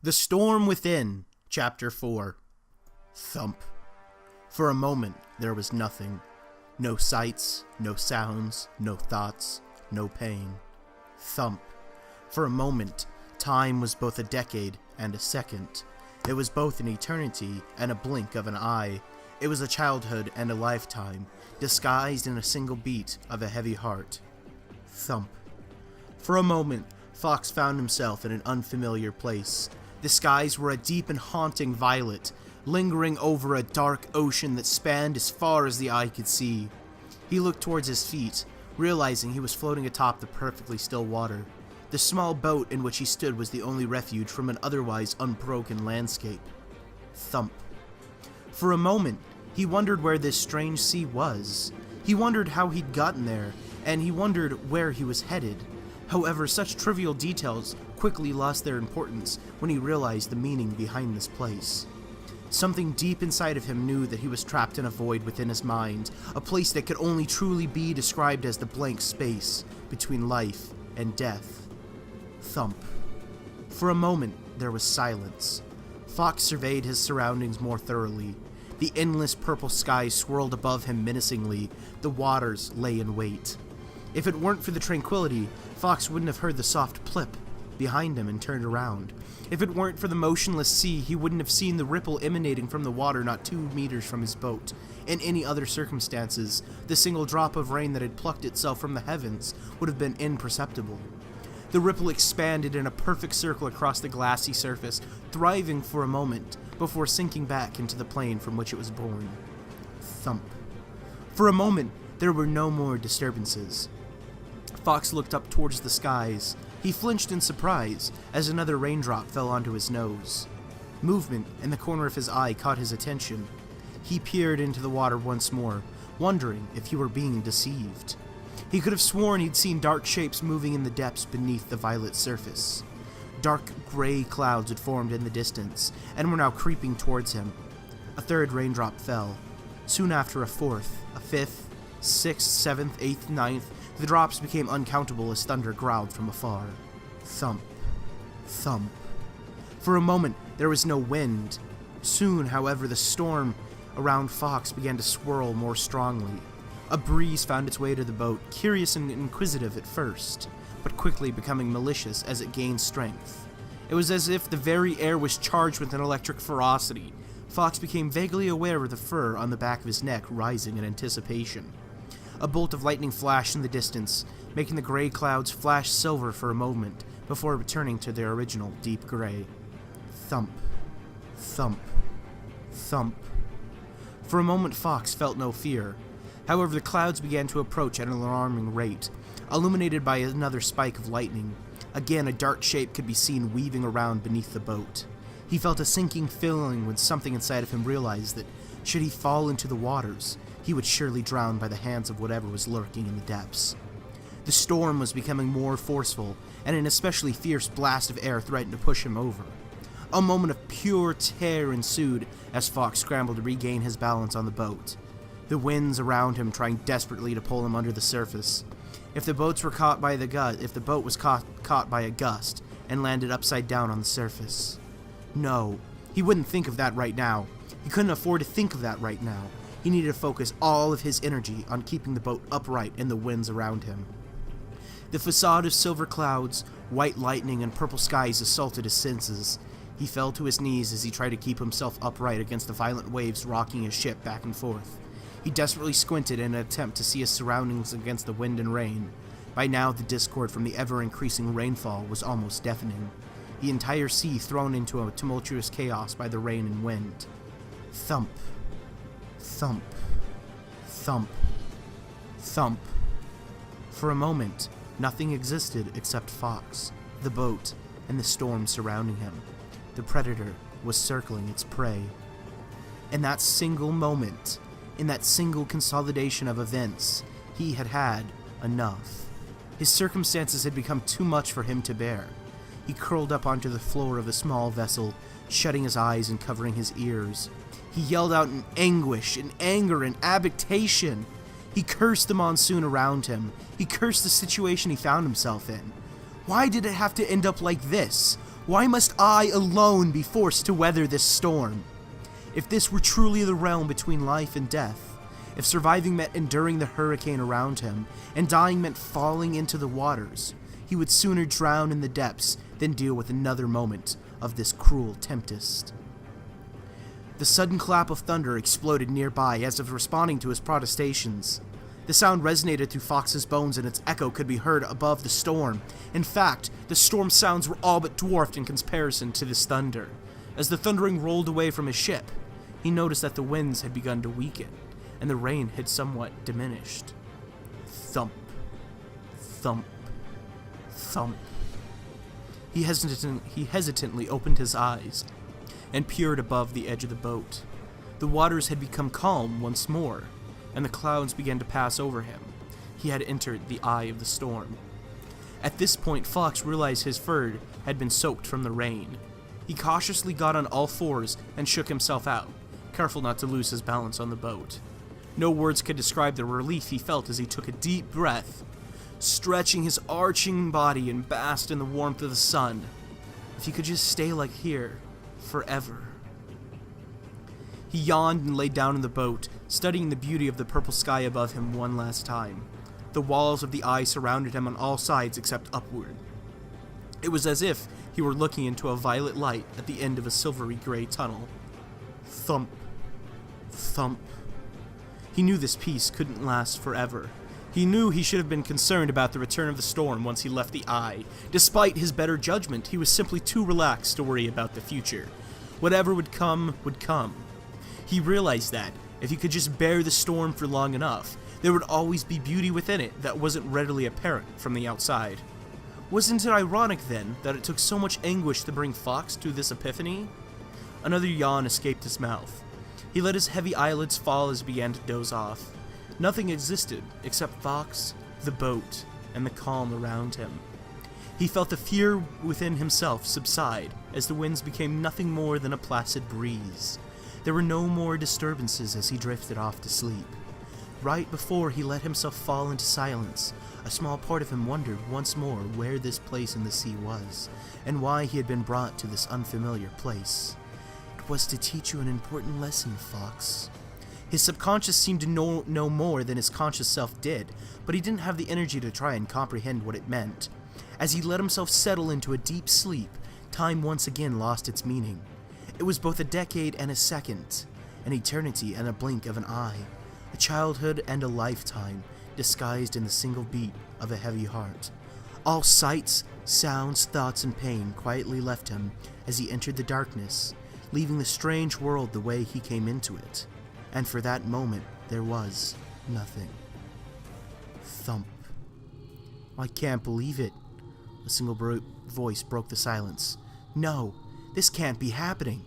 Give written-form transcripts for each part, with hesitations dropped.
The Storm Within, Chapter 4. Thump. For a moment, there was nothing. No sights, no sounds, no thoughts, no pain. Thump. For a moment, time was both a decade and a second. It was both an eternity and a blink of an eye. It was a childhood and a lifetime, disguised in a single beat of a heavy heart. Thump. For a moment, Fox found himself in an unfamiliar place. The skies were a deep and haunting violet, lingering over a dark ocean that spanned as far as the eye could see. He looked towards his feet, realizing he was floating atop the perfectly still water. The small boat in which he stood was the only refuge from an otherwise unbroken landscape. Thump. For a moment, he wondered where this strange sea was. He wondered how he'd gotten there, and he wondered where he was headed. However, such trivial details quickly lost their importance when he realized the meaning behind this place. Something deep inside of him knew that he was trapped in a void within his mind, a place that could only truly be described as the blank space between life and death. Thump. For a moment, there was silence. Fox surveyed his surroundings more thoroughly. The endless purple sky swirled above him menacingly. The waters lay in wait. If it weren't for the tranquility, Fox wouldn't have heard the soft plip behind him and turned around. If it weren't for the motionless sea, he wouldn't have seen the ripple emanating from the water not 2 meters from his boat. In any other circumstances, the single drop of rain that had plucked itself from the heavens would have been imperceptible. The ripple expanded in a perfect circle across the glassy surface, thriving for a moment before sinking back into the plane from which it was born. Thump. For a moment, there were no more disturbances. Fox looked up towards the skies. He flinched in surprise as another raindrop fell onto his nose. Movement in the corner of his eye caught his attention. He peered into the water once more, wondering if he were being deceived. He could have sworn he'd seen dark shapes moving in the depths beneath the violet surface. Dark gray clouds had formed in the distance and were now creeping towards him. A third raindrop fell. Soon after, a fourth, a fifth, 6th, 7th, 8th, 9th. The drops became uncountable as thunder growled from afar. Thump. Thump. For a moment, there was no wind. Soon, however, the storm around Fox began to swirl more strongly. A breeze found its way to the boat, curious and inquisitive at first, but quickly becoming malicious as it gained strength. It was as if the very air was charged with an electric ferocity. Fox became vaguely aware of the fur on the back of his neck rising in anticipation. A bolt of lightning flashed in the distance, making the gray clouds flash silver for a moment before returning to their original deep gray. Thump. Thump. Thump. For a moment, Fox felt no fear. However, the clouds began to approach at an alarming rate, illuminated by another spike of lightning. Again, a dark shape could be seen weaving around beneath the boat. He felt a sinking feeling when something inside of him realized that, should he fall into the waters, he would surely drown by the hands of whatever was lurking in the depths. The storm was becoming more forceful, and an especially fierce blast of air threatened to push him over. A moment of pure terror ensued as Fox scrambled to regain his balance on the boat. The winds around him trying desperately to pull him under the surface. If the boat was caught by a gust and landed upside down on the surface. No, he wouldn't think of that right now. He couldn't afford to think of that right now. He needed to focus all of his energy on keeping the boat upright in the winds around him. The facade of silver clouds, white lightning, and purple skies assaulted his senses. He fell to his knees as he tried to keep himself upright against the violent waves rocking his ship back and forth. He desperately squinted in an attempt to see his surroundings against the wind and rain. By now, the discord from the ever-increasing rainfall was almost deafening. The entire sea thrown into a tumultuous chaos by the rain and wind. Thump. Thump. Thump. Thump. For a moment, nothing existed except Fox, the boat, and the storm surrounding him. The predator was circling its prey. In that single moment, in that single consolidation of events, he had had enough. His circumstances had become too much for him to bear. He curled up onto the floor of the small vessel, shutting his eyes and covering his ears. He yelled out in anguish, in anger, in agitation. He cursed the monsoon around him. He cursed the situation he found himself in. Why did it have to end up like this? Why must I alone be forced to weather this storm? If this were truly the realm between life and death, if surviving meant enduring the hurricane around him, and dying meant falling into the waters, he would sooner drown in the depths than deal with another moment of this cruel tempest. The sudden clap of thunder exploded nearby as if responding to his protestations. The sound resonated through Fox's bones and its echo could be heard above the storm. In fact, the storm sounds were all but dwarfed in comparison to this thunder. As the thundering rolled away from his ship, he noticed that the winds had begun to weaken, and the rain had somewhat diminished. Thump, thump, thump. He hesitantly opened his eyes and peered above the edge of the boat. The waters had become calm once more, and the clouds began to pass over him. He had entered the eye of the storm. At this point, Fox realized his fur had been soaked from the rain. He cautiously got on all fours and shook himself out, careful not to lose his balance on the boat. No words could describe the relief he felt as he took a deep breath, stretching his arching body and basked in the warmth of the sun. If he could just stay like here, forever. He yawned and lay down in the boat, studying the beauty of the purple sky above him one last time. The walls of the eye surrounded him on all sides except upward. It was as if he were looking into a violet light at the end of a silvery gray tunnel. Thump, thump. He knew this peace couldn't last forever. He knew he should have been concerned about the return of the storm once he left the eye. Despite his better judgment, he was simply too relaxed to worry about the future. Whatever would come, would come. He realized that, if he could just bear the storm for long enough, there would always be beauty within it that wasn't readily apparent from the outside. Wasn't it ironic, then, that it took so much anguish to bring Fox to this epiphany? Another yawn escaped his mouth. He let his heavy eyelids fall as he began to doze off. Nothing existed except Fox, the boat, and the calm around him. He felt the fear within himself subside as the winds became nothing more than a placid breeze. There were no more disturbances as he drifted off to sleep. Right before he let himself fall into silence, a small part of him wondered once more where this place in the sea was, and why he had been brought to this unfamiliar place. It was to teach you an important lesson, Fox. His subconscious seemed to know more than his conscious self did, but he didn't have the energy to try and comprehend what it meant. As he let himself settle into a deep sleep, time once again lost its meaning. It was both a decade and a second, an eternity and a blink of an eye, a childhood and a lifetime, disguised in the single beat of a heavy heart. All sights, sounds, thoughts, and pain quietly left him as he entered the darkness, leaving the strange world the way he came into it. And for that moment, there was nothing. Thump. I can't believe it. A single voice broke the silence. No, this can't be happening.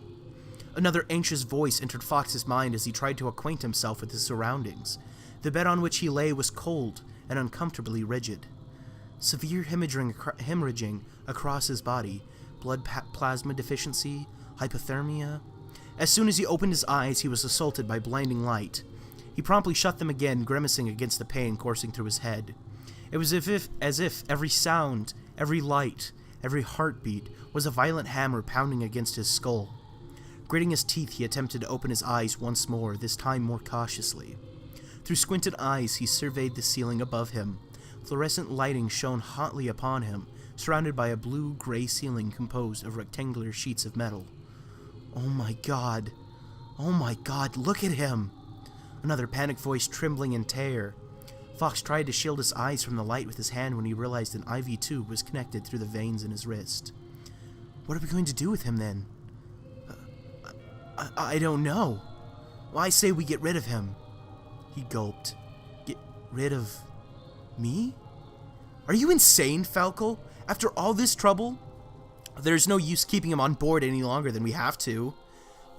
Another anxious voice entered Fox's mind as he tried to acquaint himself with his surroundings. The bed on which he lay was cold and uncomfortably rigid. Severe hemorrhaging across his body, blood plasma deficiency, hypothermia. As soon as he opened his eyes, he was assaulted by blinding light. He promptly shut them again, grimacing against the pain coursing through his head. It was as if every sound, every light, every heartbeat was a violent hammer pounding against his skull. Gritting his teeth, he attempted to open his eyes once more, this time more cautiously. Through squinted eyes, he surveyed the ceiling above him. Fluorescent lighting shone hotly upon him, surrounded by a blue-gray ceiling composed of rectangular sheets of metal. Oh my god, look at him! Another panicked voice trembling in terror. Fox tried to shield his eyes from the light with his hand when he realized an IV tube was connected through the veins in his wrist. What are we going to do with him, then? I don't know. Well, I say we get rid of him. He gulped. Get rid of me? Are you insane, Falco? After all this trouble? There's no use keeping him on board any longer than we have to.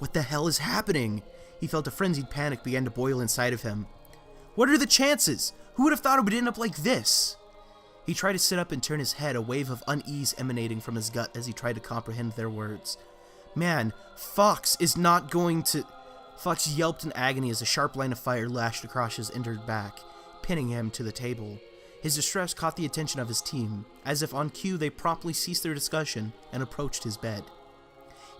What the hell is happening? He felt a frenzied panic begin to boil inside of him. What are the chances? Who would have thought it would end up like this? He tried to sit up and turn his head, a wave of unease emanating from his gut as he tried to comprehend their words. Man, Fox is not going to... Fox yelped in agony as a sharp line of fire lashed across his injured back, pinning him to the table. His distress caught the attention of his team. As if on cue, they promptly ceased their discussion and approached his bed.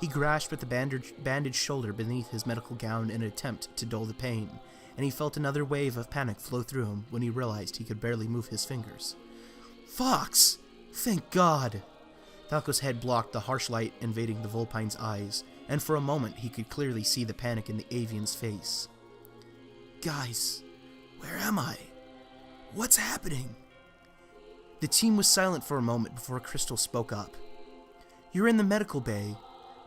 He grasped at the bandaged shoulder beneath his medical gown in an attempt to dull the pain, and he felt another wave of panic flow through him when he realized he could barely move his fingers. Fox! Thank God! Falco's head blocked the harsh light invading the Vulpine's eyes, and for a moment he could clearly see the panic in the avian's face. Guys, where am I? What's happening? The team was silent for a moment before Crystal spoke up. You're in the medical bay.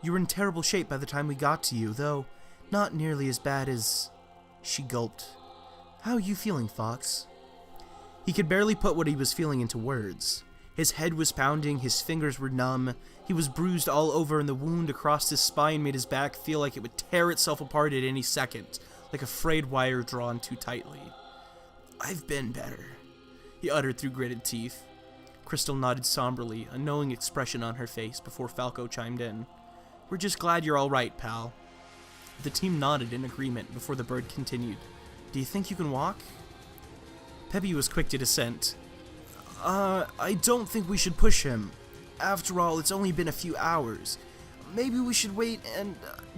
You were in terrible shape by the time we got to you, though not nearly as bad as... She gulped. How are you feeling, Fox? He could barely put what he was feeling into words. His head was pounding, his fingers were numb, he was bruised all over, and the wound across his spine made his back feel like it would tear itself apart at any second, like a frayed wire drawn too tightly. I've been better, he uttered through gritted teeth. Crystal nodded somberly, a knowing expression on her face before Falco chimed in. We're just glad you're all right, pal. The team nodded in agreement before the bird continued. Do you think you can walk? Peppy was quick to dissent. I don't think we should push him. After all, it's only been a few hours. Maybe we should wait and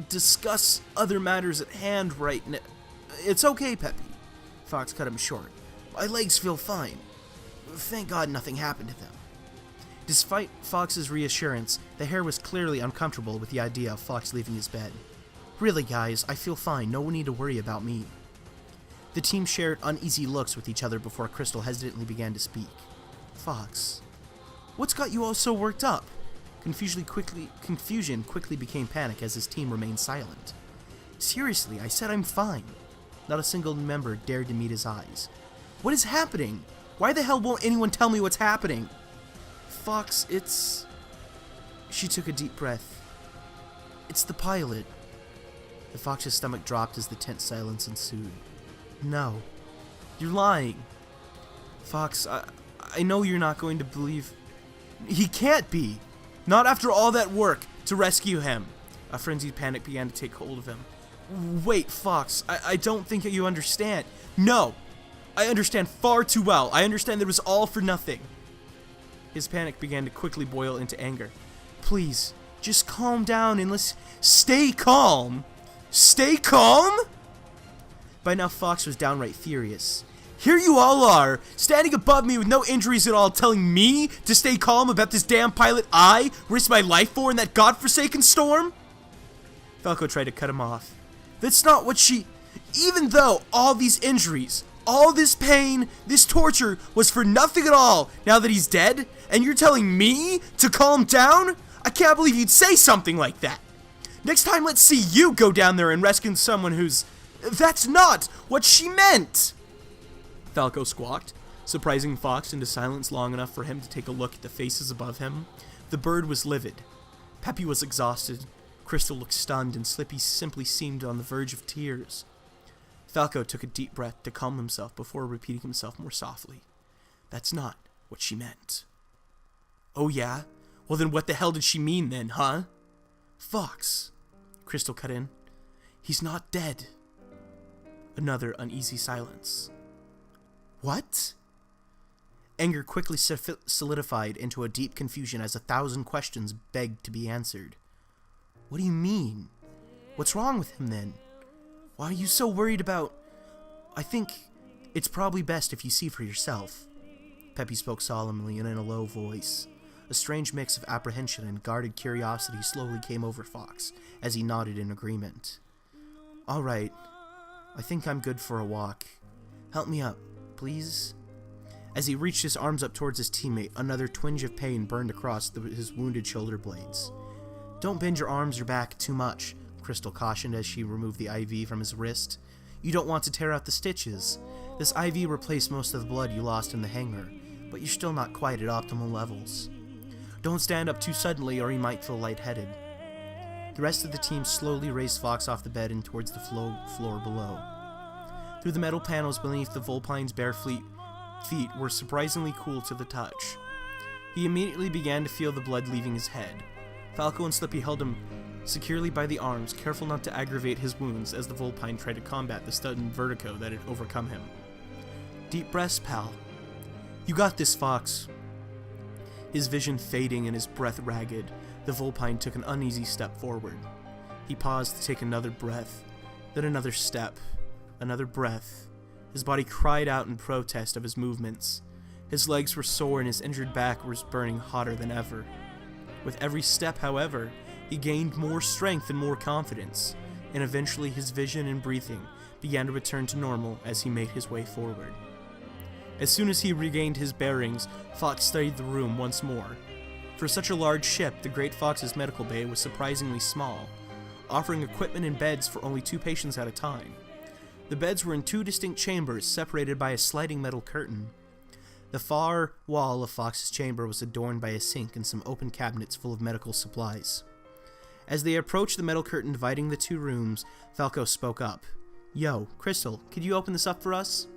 discuss other matters at hand right now. It's okay, Peppy. Fox cut him short. My legs feel fine. Thank God nothing happened to them. Despite Fox's reassurance, the hare was clearly uncomfortable with the idea of Fox leaving his bed. Really, guys, I feel fine. No need to worry about me. The team shared uneasy looks with each other before Crystal hesitantly began to speak. Fox, what's got you all so worked up? Confusion quickly became panic as his team remained silent. Seriously, I said I'm fine. Not a single member dared to meet his eyes. What is happening? Why the hell won't anyone tell me what's happening? Fox, it's... She took a deep breath. It's the pilot. The Fox's stomach dropped as the tense silence ensued. No. You're lying. Fox, I know you're not going to believe... He can't be! Not after all that work to rescue him! A frenzied panic began to take hold of him. Wait, Fox, I don't think you understand. No! I understand far too well. I understand that it was all for nothing. His panic began to quickly boil into anger. Please, just calm down and let's... Stay calm! Stay calm?! By now, Fox was downright furious. Here you all are, standing above me with no injuries at all, telling me to stay calm about this damn pilot I risked my life for in that godforsaken storm? Falco tried to cut him off. That's not what she... Even though all these injuries, all this pain, this torture was for nothing at all now that he's dead, and you're telling me to calm down? I can't believe you'd say something like that. Next time, let's see you go down there and rescue someone who's... That's not what she meant! Falco squawked, surprising Fox into silence long enough for him to take a look at the faces above him. The bird was livid. Peppy was exhausted. Crystal looked stunned, and Slippy simply seemed on the verge of tears. Falco took a deep breath to calm himself before repeating himself more softly. That's not what she meant. Oh yeah? Well then what the hell did she mean then, huh? Fox, Crystal cut in. He's not dead. Another uneasy silence. What? Anger quickly solidified into a deep confusion as 1,000 questions begged to be answered. What do you mean? What's wrong with him then? Why are you so worried about... I think it's probably best if you see for yourself. Peppy spoke solemnly and in a low voice. A strange mix of apprehension and guarded curiosity slowly came over Fox as he nodded in agreement. All right. I think I'm good for a walk. Help me up, please? As he reached his arms up towards his teammate, another twinge of pain burned across his wounded shoulder blades. Don't bend your arms or back too much, Crystal cautioned as she removed the IV from his wrist. You don't want to tear out the stitches. This IV replaced most of the blood you lost in the hangar, but you're still not quite at optimal levels. Don't stand up too suddenly or you might feel lightheaded. The rest of the team slowly raised Fox off the bed and towards the floor below. Through the metal panels beneath the Vulpine's bare feet were surprisingly cool to the touch. He immediately began to feel the blood leaving his head. Falco and Slippy held him securely by the arms, careful not to aggravate his wounds as the Vulpine tried to combat the sudden vertigo that had overcome him. Deep breaths, pal. "You got this, Fox." His vision fading and his breath ragged, the vulpine took an uneasy step forward. He paused to take another breath, then another step, another breath. His body cried out in protest of his movements. His legs were sore and his injured back was burning hotter than ever. With every step, however, he gained more strength and more confidence, and eventually his vision and breathing began to return to normal as he made his way forward. As soon as he regained his bearings, Fox studied the room once more. For such a large ship, the Great Fox's medical bay was surprisingly small, offering equipment and beds for only 2 patients at a time. The beds were in 2 distinct chambers, separated by a sliding metal curtain. The far wall of Fox's chamber was adorned by a sink and some open cabinets full of medical supplies. As they approached the metal curtain dividing the 2 rooms, Falco spoke up. "Yo, Crystal, could you open this up for us?"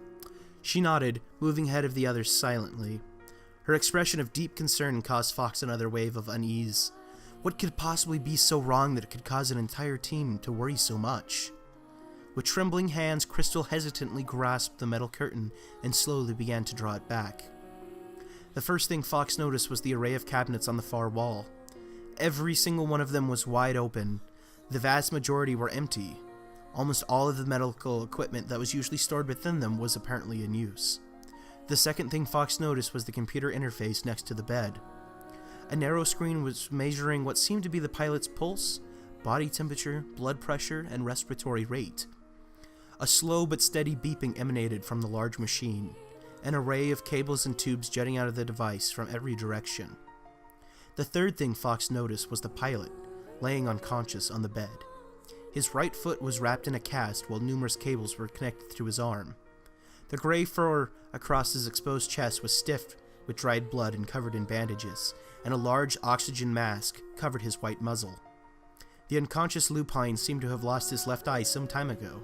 She nodded, moving ahead of the others silently. Her expression of deep concern caused Fox another wave of unease. What could possibly be so wrong that it could cause an entire team to worry so much? With trembling hands, Crystal hesitantly grasped the metal curtain and slowly began to draw it back. The first thing Fox noticed was the array of cabinets on the far wall. Every single one of them was wide open. The vast majority were empty. Almost all of the medical equipment that was usually stored within them was apparently in use. The second thing Fox noticed was the computer interface next to the bed. A narrow screen was measuring what seemed to be the pilot's pulse, body temperature, blood pressure, and respiratory rate. A slow but steady beeping emanated from the large machine, an array of cables and tubes jutting out of the device from every direction. The third thing Fox noticed was the pilot, laying unconscious on the bed. His right foot was wrapped in a cast while numerous cables were connected to his arm. The gray fur across his exposed chest was stiff with dried blood and covered in bandages, and a large oxygen mask covered his white muzzle. The unconscious lupine seemed to have lost his left eye some time ago,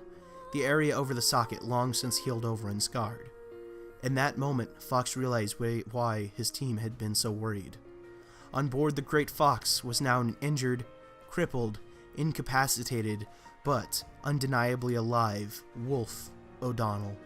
the area over the socket long since healed over and scarred. In that moment, Fox realized why his team had been so worried. On board the Great Fox was now an injured, crippled, incapacitated, but undeniably alive Wolf O'Donnell.